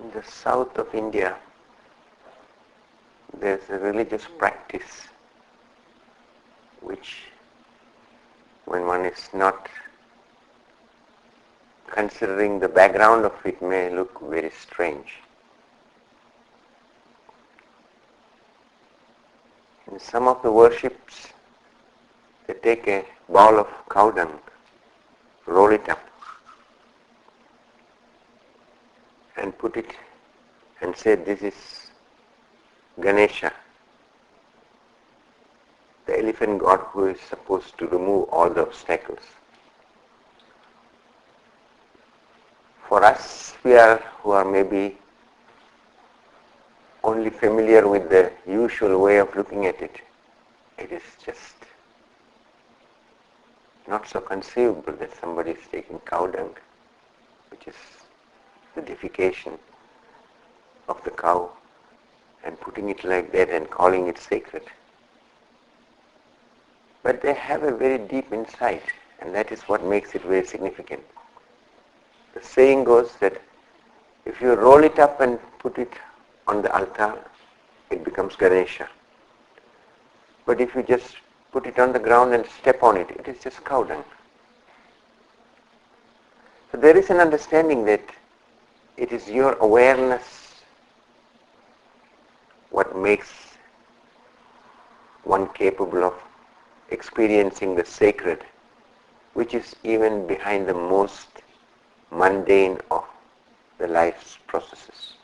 In the south of India, there's a religious practice which, when one is not considering the background of it, may look very strange. In some of the worships, they take a ball of cow dung, roll it up, and put it and say, this is Ganesha, the elephant god who is supposed to remove all the obstacles. For us, who are maybe only familiar with the usual way of looking at it, it is just not so conceivable that somebody is taking cow dung, which is the defecation of the cow, and putting it like that and calling it sacred. But they have a very deep insight, and that is what makes it very significant. The saying goes that if you roll it up and put it on the altar, it becomes Ganesha. But if you just put it on the ground and step on it, it is just cow dung. So there is an understanding that it is your awareness what makes one capable of experiencing the sacred, which is even behind the most mundane of the life's processes.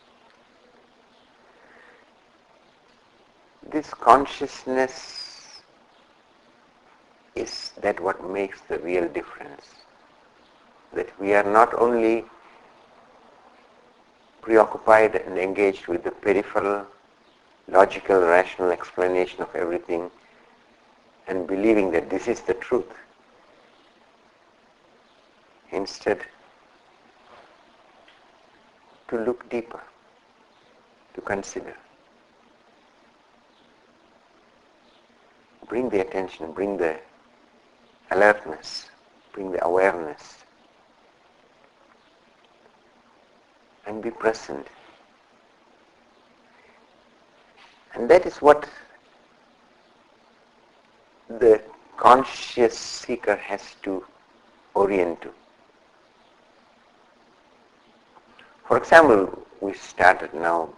This consciousness is that what makes the real difference. That we are not only preoccupied and engaged with the peripheral, logical, rational explanation of everything and believing that this is the truth. Instead, to look deeper, to consider. Bring the attention, bring the alertness, bring the awareness, and be present. And that is what the conscious seeker has to orient to. For example, we started now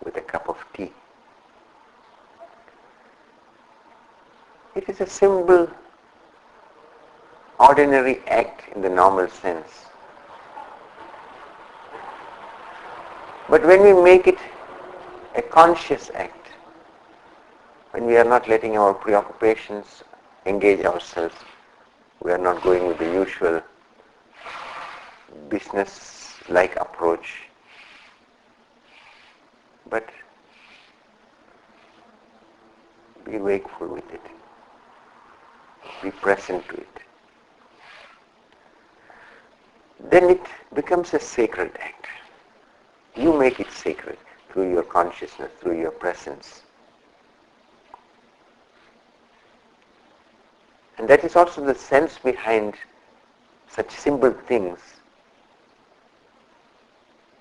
with a cup of tea. It is a simple, ordinary act in the normal sense. But when we make it a conscious act, when we are not letting our preoccupations engage ourselves, we are not going with the usual business-like approach, but be wakeful with it, be present to it. Then it becomes a sacred act. You make it sacred through your consciousness, through your presence. And that is also the sense behind such simple things.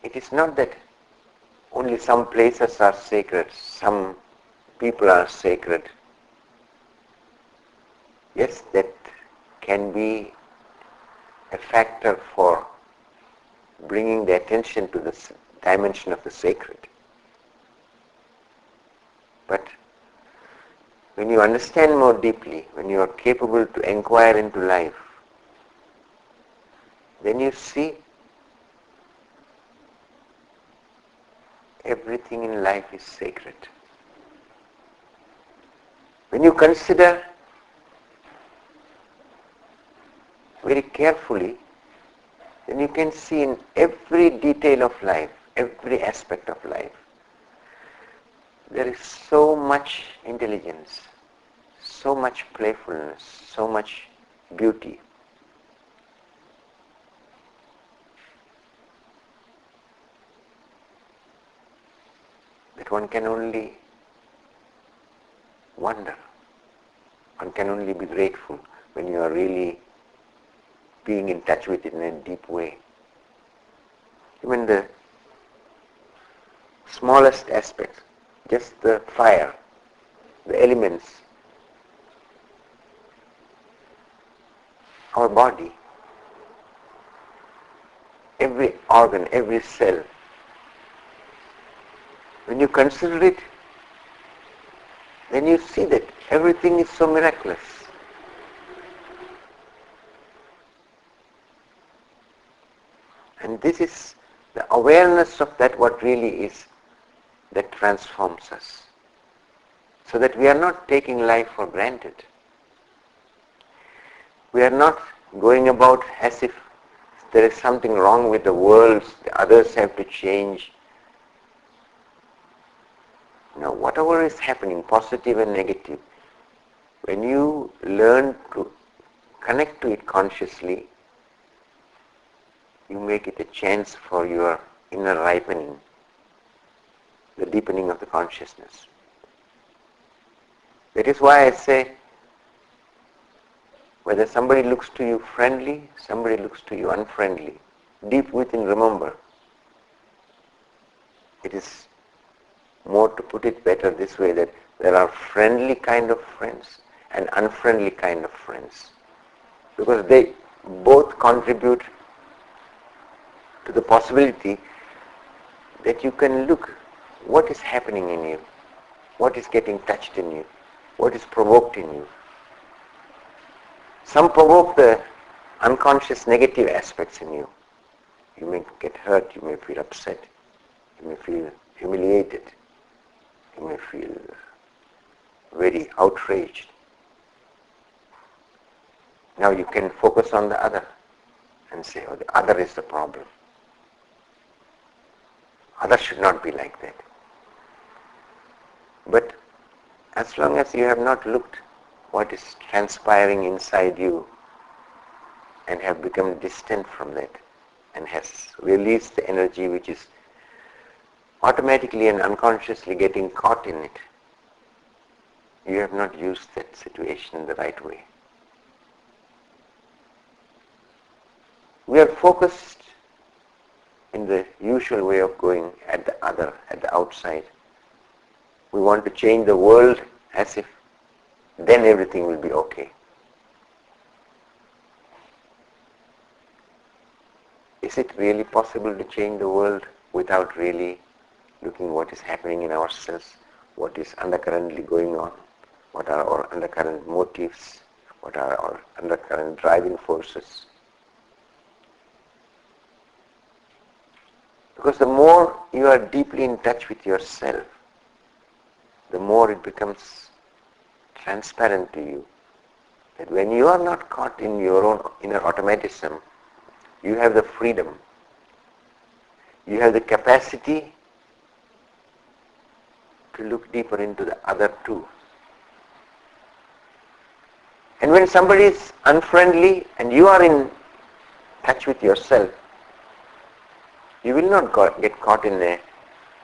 It is not that only some places are sacred, some people are sacred. Yes, that can be a factor for bringing the attention to the dimension of the sacred. But when you understand more deeply, when you are capable to inquire into life, then you see everything in life is sacred. When you consider very carefully, then you can see in every detail of life, every aspect of life, there is so much intelligence, so much playfulness, so much beauty. That one can only wonder, one can only be grateful when you are really being in touch with it in a deep way. Even the smallest aspects, just the fire, the elements, our body, every organ, every cell. When you consider it, then you see that everything is so miraculous. And this is the awareness of that what really is that transforms us. So that we are not taking life for granted. We are not going about as if there is something wrong with the world, the others have to change. Now, whatever is happening, positive and negative, when you learn to connect to it consciously, you make it a chance for your inner ripening, the deepening of the consciousness. That is why I say, whether somebody looks to you friendly, somebody looks to you unfriendly, deep within remember, it is more to put it better this way, that there are friendly kind of friends and unfriendly kind of friends, because they both contribute to the possibility that you can look what is happening in you, what is getting touched in you, what is provoked in you. Some provoke the unconscious negative aspects in you. You may get hurt, you may feel upset, you may feel humiliated, you may feel very outraged. Now you can focus on the other and say, oh, the other is the problem. Other should not be like that. But as long as you have not looked what is transpiring inside you and have become distant from that and has released the energy which is automatically and unconsciously getting caught in it, you have not used that situation in the right way. We are focused in the usual way of going at the other, at the outside. We want to change the world as if then everything will be okay. Is it really possible to change the world without really looking what is happening in ourselves, what is undercurrently going on, what are our undercurrent motives, what are our undercurrent driving forces? Because the more you are deeply in touch with yourself, the more it becomes transparent to you that when you are not caught in your own inner automatism, you have the freedom, you have the capacity to look deeper into the other too. And when somebody is unfriendly and you are in touch with yourself, you will not get caught in a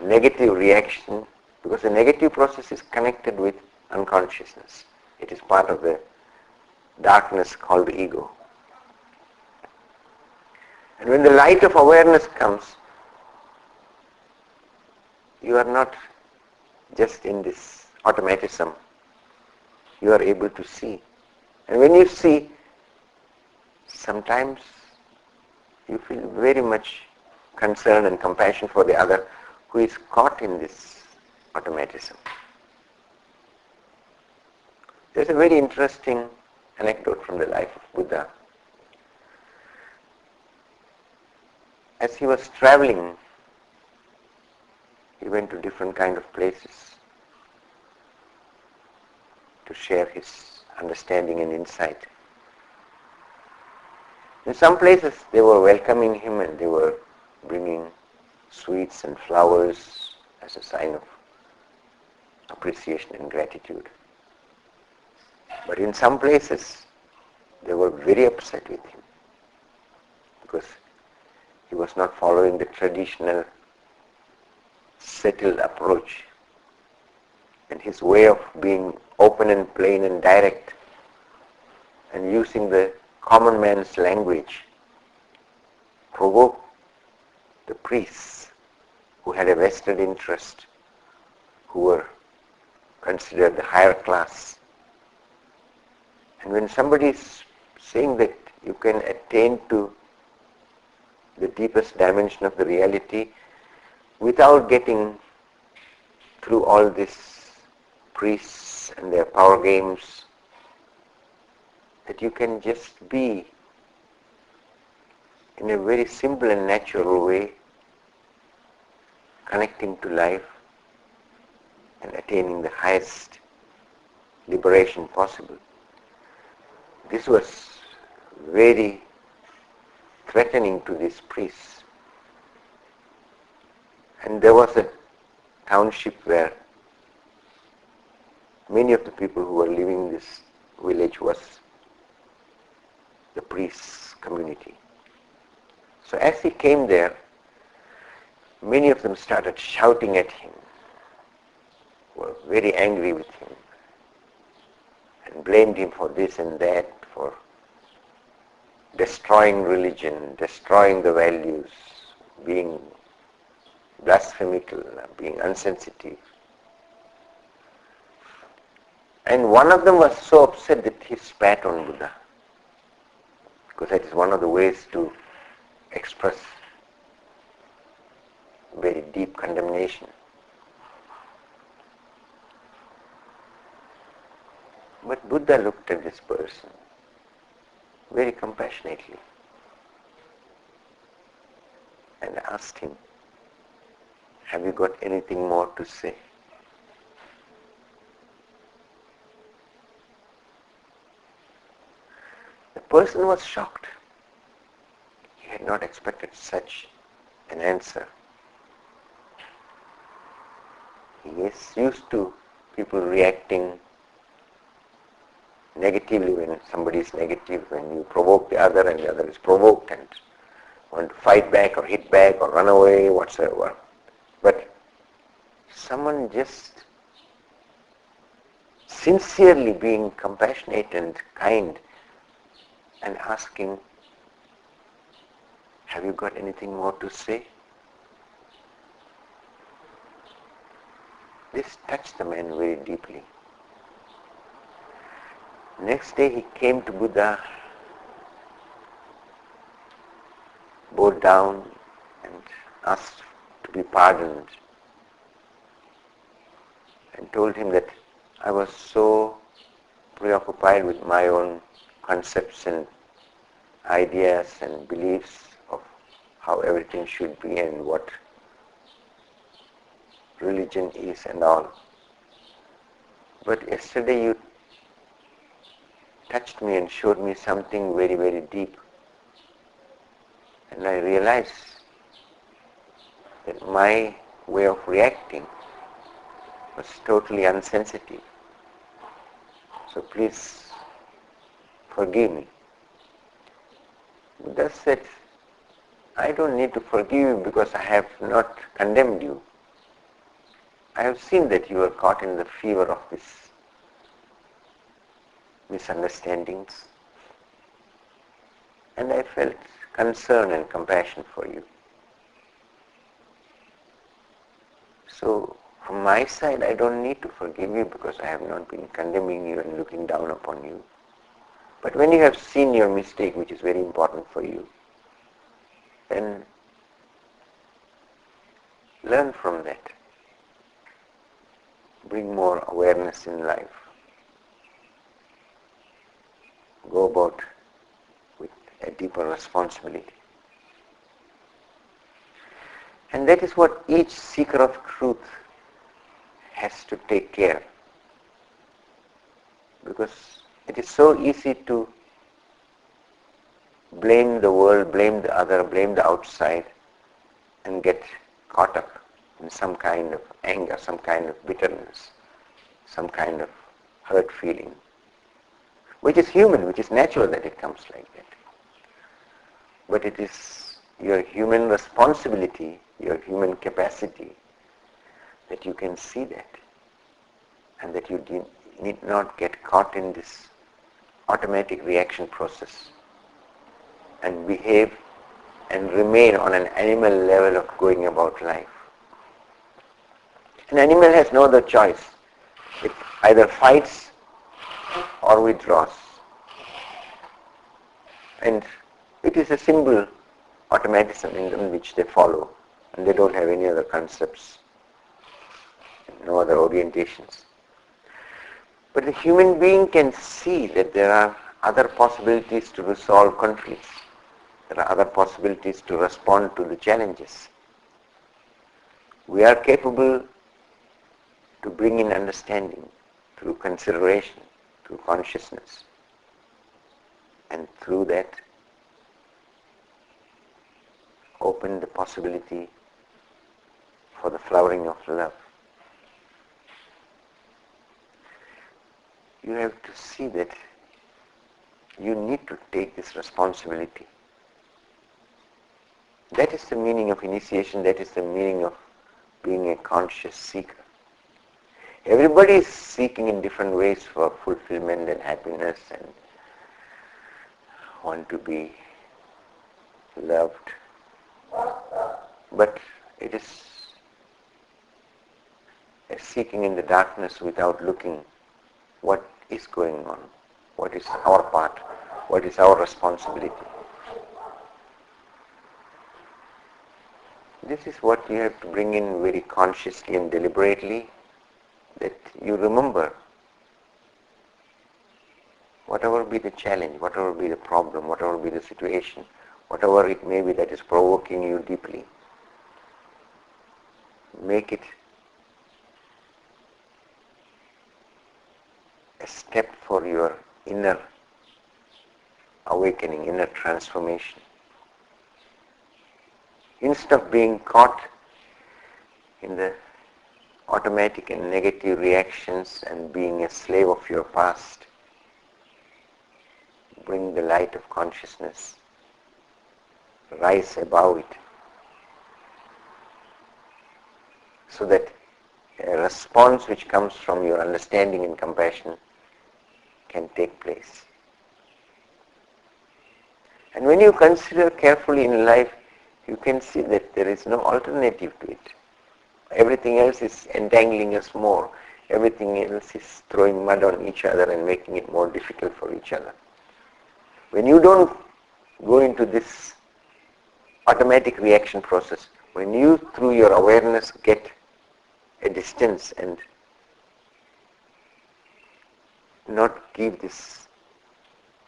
negative reaction, because the negative process is connected with unconsciousness. It is part of the darkness called the ego. And when the light of awareness comes, you are not just in this automatism. You are able to see. And when you see, sometimes you feel very much concern and compassion for the other who is caught in this automatism. There's a very interesting anecdote from the life of Buddha. As he was traveling, he went to different kind of places to share his understanding and insight. In some places they were welcoming him and they were bringing sweets and flowers as a sign of appreciation and gratitude. But in some places they were very upset with him because he was not following the traditional settled approach, and his way of being open and plain and direct and using the common man's language provoked the priests who had a vested interest, who were considered the higher class. And when somebody is saying that you can attain to the deepest dimension of the reality without getting through all these priests and their power games, that you can just be in a very simple and natural way connecting to life and attaining the highest liberation possible. This was very threatening to these priests. And there was a township where many of the people who were living in this village was the priest's community. So as he came there, many of them started shouting at him, were very angry with him, and blamed him for this and that, for destroying religion, destroying the values, being blasphemical, being insensitive. And one of them was so upset that he spat on Buddha, because that is one of the ways to express very deep condemnation. But Buddha looked at this person very compassionately and asked him, "Have you got anything more to say?" The person was shocked. He had not expected such an answer. He is used to people reacting negatively when somebody is negative, when you provoke the other and the other is provoked and want to fight back or hit back or run away, whatsoever. But someone just sincerely being compassionate and kind and asking, "Have you got anything more to say?" This touched the man very deeply. Next day he came to Buddha, bowed down and asked to be pardoned, and told him that I was so preoccupied with my own concepts and ideas and beliefs of how everything should be and what religion is and all. But yesterday you touched me and showed me something very, very deep. And I realized that my way of reacting was totally insensitive. So please forgive me. Buddha said, I don't need to forgive you because I have not condemned you. I have seen that you are caught in the fever of these misunderstandings, and I felt concern and compassion for you. So from my side, I don't need to forgive you because I have not been condemning you and looking down upon you. But when you have seen your mistake, which is very important for you, then learn from that. Bring more awareness in life. Go about with a deeper responsibility. And that is what each seeker of truth has to take care. Because it is so easy to blame the world, blame the other, blame the outside, and get caught up in some kind of anger, some kind of bitterness, some kind of hurt feeling, which is human, which is natural that it comes like that. But it is your human responsibility, your human capacity, that you can see that, and that you need not get caught in this automatic reaction process and behave and remain on an animal level of going about life. An animal has no other choice. It either fights or withdraws. And it is a simple automatism in which they follow, and they don't have any other concepts, no other orientations. But the human being can see that there are other possibilities to resolve conflicts. There are other possibilities to respond to the challenges. We are capable to bring in understanding through consideration, through consciousness, and through that open the possibility for the flowering of love. You have to see that you need to take this responsibility. That is the meaning of initiation, that is the meaning of being a conscious seeker. Everybody is seeking in different ways for fulfillment and happiness and want to be loved. But it is a seeking in the darkness without looking what is going on, what is our part, what is our responsibility. This is what you have to bring in very consciously and deliberately, that you remember whatever be the challenge, whatever be the problem, whatever be the situation, whatever it may be that is provoking you deeply, make it a step for your inner awakening, inner transformation. Instead of being caught in the automatic and negative reactions and being a slave of your past, bring the light of consciousness, rise above it, so that a response which comes from your understanding and compassion can take place. And when you consider carefully in life, you can see that there is no alternative to it. Everything else is entangling us more. Everything else is throwing mud on each other and making it more difficult for each other. When you don't go into this automatic reaction process, when you through your awareness get a distance and not give this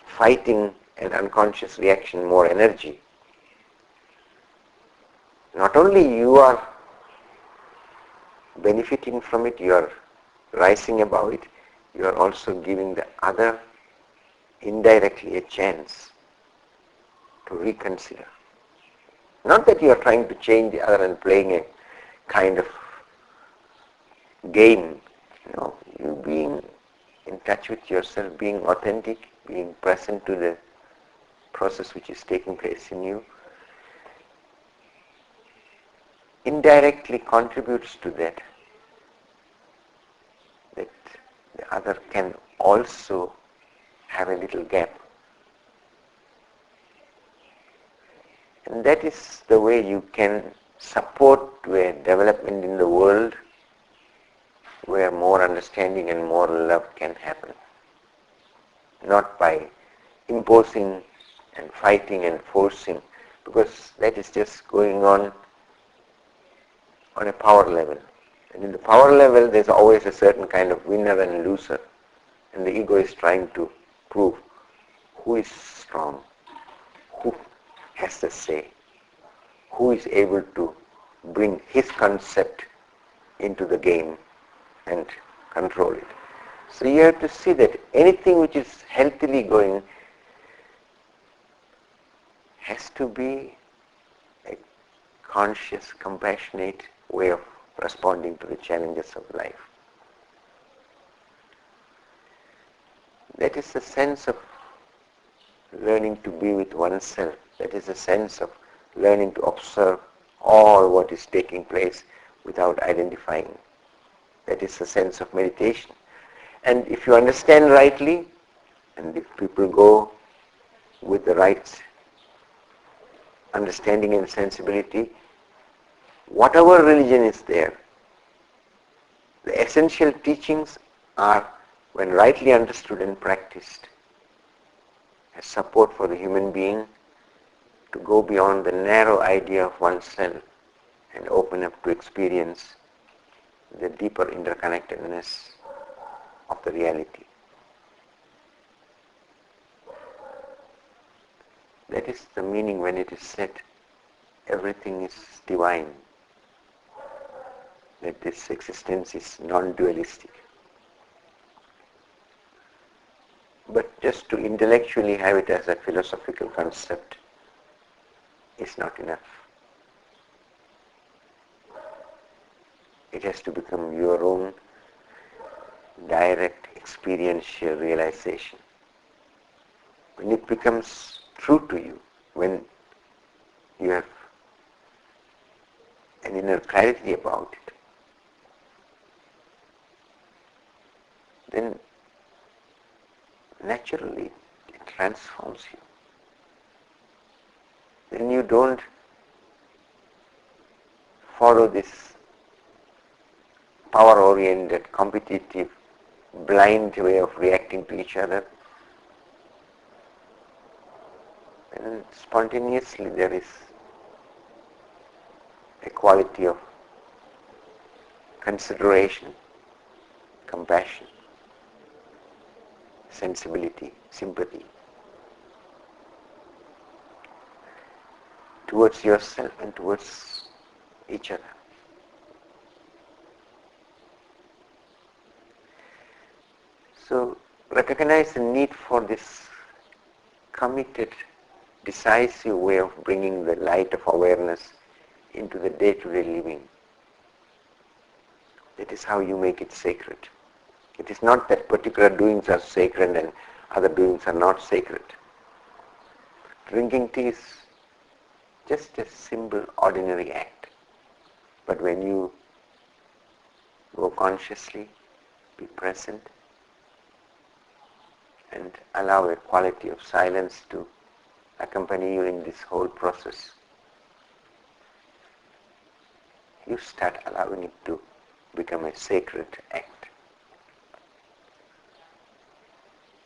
fighting and unconscious reaction more energy, not only you are benefiting from it, you are rising above it, you are also giving the other indirectly a chance to reconsider. Not that you are trying to change the other and playing a kind of game. No, you being in touch with yourself, being authentic, being present to the process which is taking place in you, indirectly contributes to that the other can also have a little gap. And that is the way you can support to a development in the world where more understanding and more love can happen. Not by imposing and fighting and forcing, because that is just going on a power level. And in the power level, there's always a certain kind of winner and loser. And the ego is trying to prove who is strong, who has the say, who is able to bring his concept into the game and control it. So you have to see that anything which is healthily going has to be a conscious, compassionate way of responding to the challenges of life. That is the sense of learning to be with oneself. That is the sense of learning to observe all what is taking place without identifying. That is the sense of meditation. And if you understand rightly, and if people go with the right understanding and sensibility, whatever religion is there, The essential teachings are, when rightly understood and practiced, as support for the human being to go beyond the narrow idea of oneself and open up to experience the deeper interconnectedness of the reality. That is the meaning when it is said everything is divine, that this existence is non-dualistic. But just to intellectually have it as a philosophical concept is not enough. It has to become your own direct experiential realization. When it becomes true to you, when you have an inner clarity about it, then naturally it transforms you. Then you don't follow this power-oriented, competitive, blind way of reacting to each other. And spontaneously there is a quality of consideration, compassion, sensibility, sympathy towards yourself and towards each other. So recognize the need for this committed, decisive way of bringing the light of awareness into the day-to-day living. That is how you make it sacred. It is not that particular doings are sacred and other doings are not sacred. Drinking tea is just a simple, ordinary act. But when you go consciously, be present, and allow a quality of silence to accompany you in this whole process, you start allowing it to become a sacred act.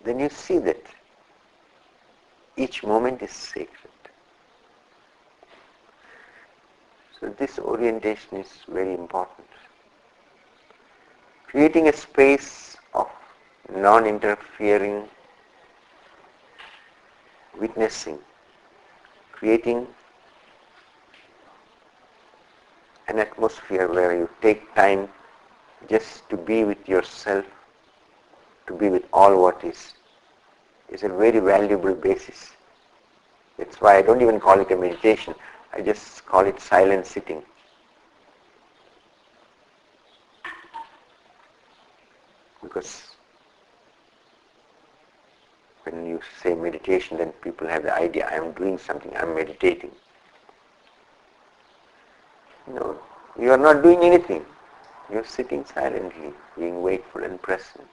Then you see that each moment is sacred. So this orientation is very important. Creating a space of non-interfering witnessing, creating an atmosphere where you take time just to be with yourself, to be with all what is a very valuable basis. That's why I don't even call it a meditation. I just call it silent sitting. Because when you say meditation, then people have the idea, I am doing something, I am meditating. No, you are not doing anything. You are sitting silently, being wakeful and present.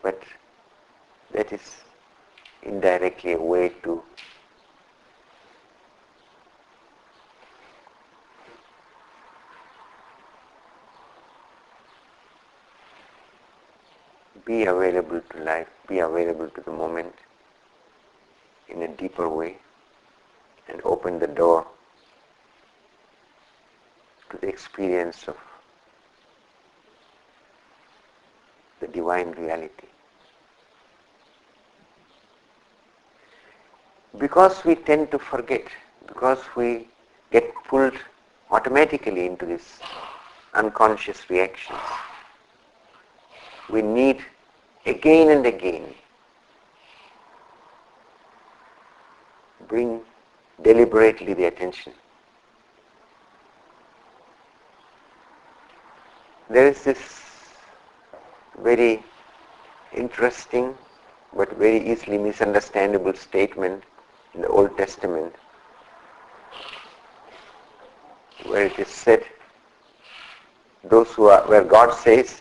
But that is indirectly a way to be available to life, be available to the moment in a deeper way, and open the door to the experience of the divine reality. Because we tend to forget, because we get pulled automatically into this unconscious reactions, we need again and again bring deliberately the attention. There is this very interesting but very easily misunderstandable statement in the Old Testament where it is said, where God says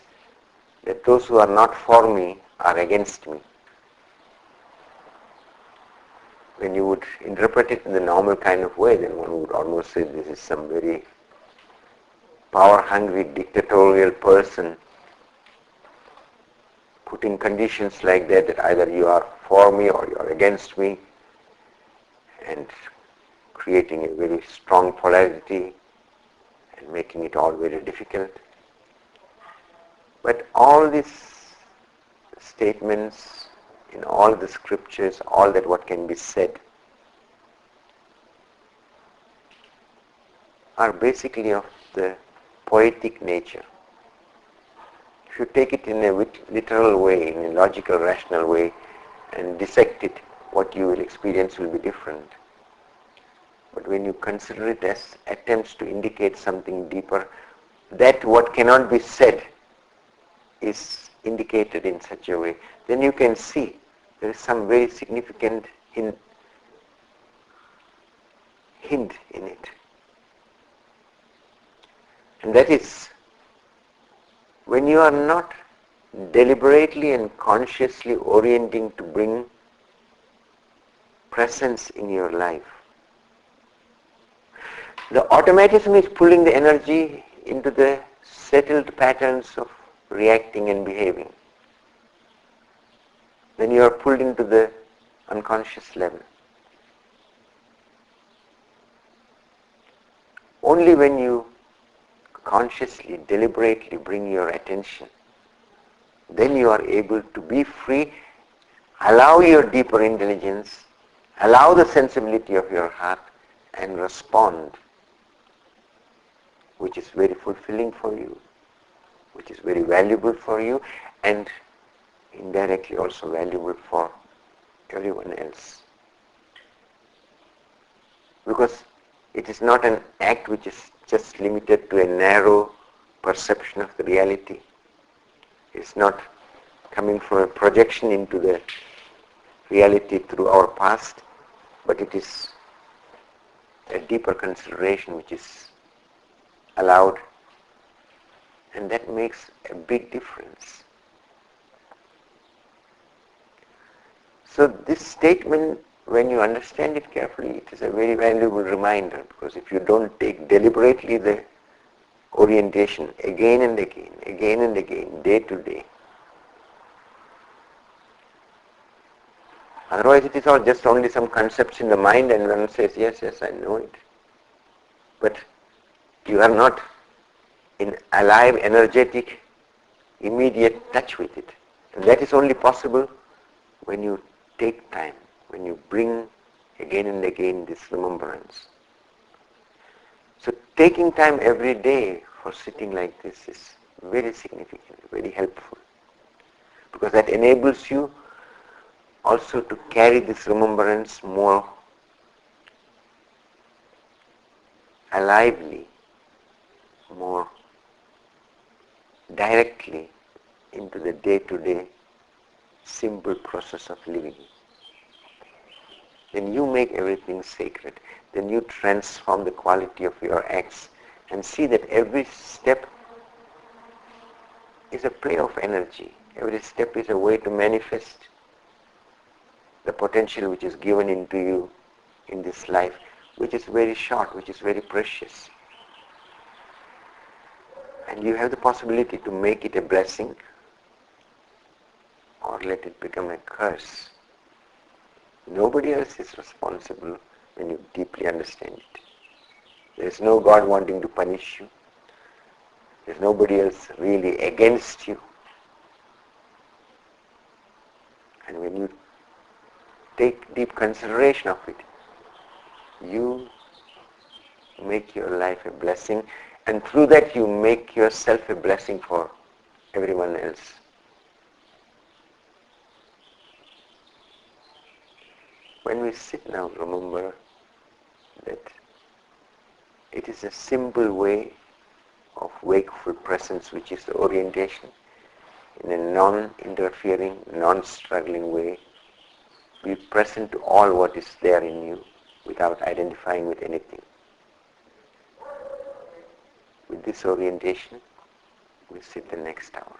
that those who are not for me are against me. When you would interpret it in the normal kind of way, then one would almost say this is some very power-hungry dictatorial person putting conditions like that either you are for me or you are against me, and creating a very strong polarity and making it all very difficult. But all these statements in all the scriptures, all that what can be said, are basically of the poetic nature. If you take it in a literal way, in a logical, rational way, and dissect it, what you will experience will be different. But when you consider it as attempts to indicate something deeper, that what cannot be said is indicated in such a way, then you can see there is some very significant hint in it. And that is, when you are not deliberately and consciously orienting to bring presence in your life, the automatism is pulling the energy into the settled patterns of reacting and behaving. Then you are pulled into the unconscious level. Only when you consciously, deliberately bring your attention, then you are able to be free, allow your deeper intelligence, allow the sensibility of your heart, and respond, which is very fulfilling for you, which is very valuable for you, and indirectly also valuable for everyone else. Because it is not an act which is just limited to a narrow perception of the reality. It's not coming from a projection into the reality through our past, but it is a deeper consideration which is allowed, and that makes a big difference. So this statement, when you understand it carefully, it is a very valuable reminder, because if you don't take deliberately the orientation again and again, day to day, otherwise it is all just only some concepts in the mind and one says, yes, I know it. But you are not in alive, energetic, immediate touch with it. And that is only possible when you take time, when you bring again and again this remembrance. So taking time every day for sitting like this is very significant, very helpful, because that enables you also to carry this remembrance more alively, more directly into the day-to-day simple process of living. Then you make everything sacred. Then you transform the quality of your acts and see that every step is a play of energy. Every step is a way to manifest the potential which is given into you in this life, which is very short, which is very precious. And you have the possibility to make it a blessing or let it become a curse. Nobody else is responsible when you deeply understand it. There is no God wanting to punish you. There is nobody else really against you. And when you take deep consideration of it, you make your life a blessing, and through that you make yourself a blessing for everyone else. When we sit now, remember that it is a simple way of wakeful presence, which is the orientation, in a non-interfering, non-struggling way. Be present to all what is there in you without identifying with anything. With this orientation, we sit the next hour.